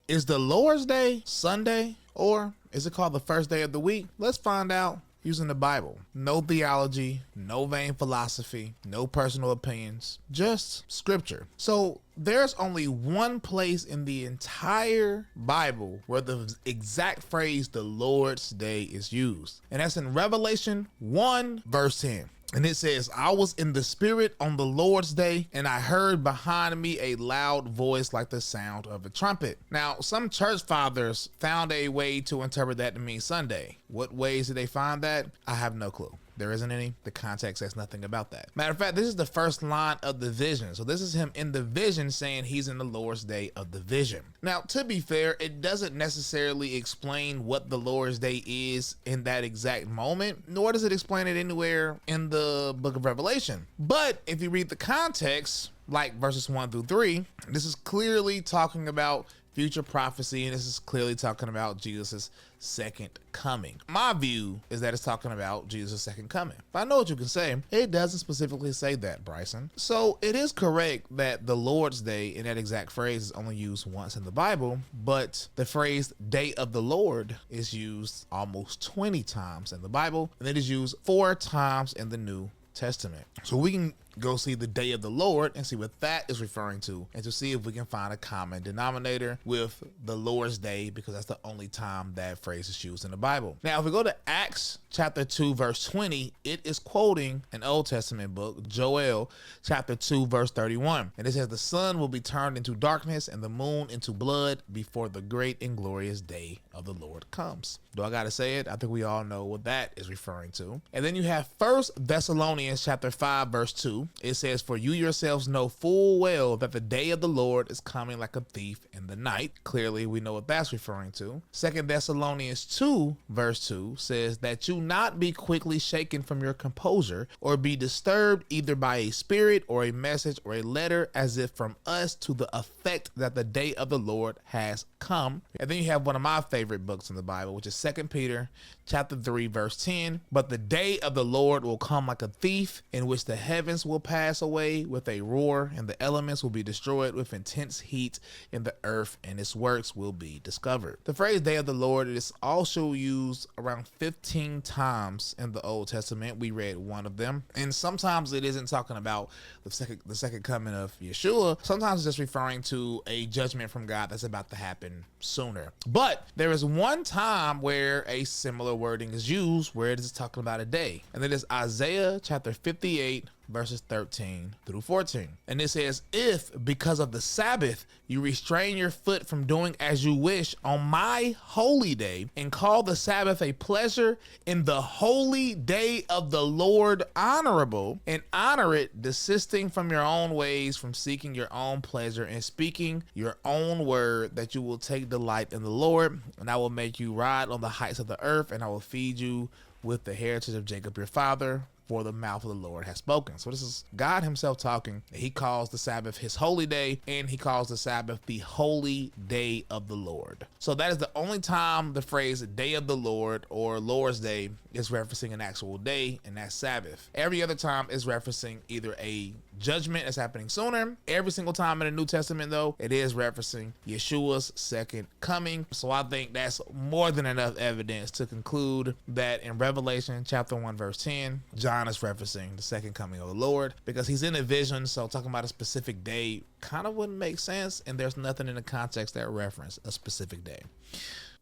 Is the Lord's Day Sunday, or is it called the first day of the week? Let's find out using the Bible. No theology, no vain philosophy, no personal opinions, just scripture. So there's only one place in the entire Bible where the exact phrase the Lord's Day is used, and that's in Revelation 1 verse 10. And it says, I was in the spirit on the Lord's day, and I heard behind me a loud voice like the sound of a trumpet. Now, some church fathers found a way to interpret that to mean Sunday. What ways did they find that? I have no clue. There isn't any. The context says nothing about that. Matter of fact, this is the first line of the vision. So this is him in the vision saying he's in the Lord's day of the vision. Now, to be fair, it doesn't necessarily explain what the Lord's day is in that exact moment, nor does it explain it anywhere in the book of Revelation. But if you read the context, like verses 1 through 3, this is clearly talking about future prophecy, and this is clearly talking about Jesus' second coming. My view is that it's talking about Jesus' second coming. But I know what you can say. It doesn't specifically say that, Bryson. So it is correct that the Lord's Day in that exact phrase is only used once in the Bible, but the phrase day of the Lord is used almost 20 times in the Bible, and it is used 4 times in the New Testament. So we can go see the day of the Lord and see what that is referring to, and to see if we can find a common denominator with the Lord's Day, because that's the only time that phrase is used in the Bible. Now, if we go to Acts chapter 2 verse 20, it is quoting an Old Testament book, Joel chapter 2 verse 31, and it says, the sun will be turned into darkness and the moon into blood before the great and glorious day of the Lord comes. Do I gotta say it? I think we all know what that is referring to. And then you have 1 Thessalonians chapter 5 verse 2. It says, for you yourselves know full well that the day of the Lord is coming like a thief in the night. Clearly, we know what that's referring to. 2 Thessalonians 2 verse 2 says that you not be quickly shaken from your composure, or be disturbed either by a spirit or a message or a letter, as if from us, to the effect that the day of the Lord has come. And then you have one of my favorite books in the Bible, which is 2 Peter chapter 3 verse 10. But the day of the Lord will come like a thief, in which the heavens will pass away with a roar, and the elements will be destroyed with intense heat, and the earth and its works will be discovered. The phrase day of the Lord is also used around 15 times in the Old Testament. We read one of them, and sometimes it isn't talking about the second coming of Yeshua. Sometimes it's just referring to a judgment from God that's about to happen sooner. But there is one time where a similar wording is used, where it is talking about a day, and it is Isaiah chapter 58 verses 13 through 14. And it says, if because of the Sabbath you restrain your foot from doing as you wish on my holy day, and call the Sabbath a pleasure, in the holy day of the Lord honorable, and honor it, desisting from your own ways, from seeking your own pleasure, and speaking your own word, that you will take delight in the Lord, and I will make you ride on the heights of the earth, and I will feed you with the heritage of Jacob your father, for the mouth of the Lord has spoken. So this is God himself talking. He calls the Sabbath his holy day, and he calls the Sabbath the holy day of the Lord. So that is the only time the phrase day of the Lord or Lord's Day is referencing an actual day, and that's Sabbath. Every other time is referencing either a judgment that's happening sooner. Every single time in the New Testament, though, it is referencing Yeshua's second coming. So I think that's more than enough evidence to conclude that in Revelation chapter 1 verse 10, John is referencing the second coming of the Lord, because he's in a vision. So talking about a specific day kind of wouldn't make sense, and there's nothing in the context that reference a specific day.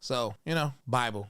So, Bible,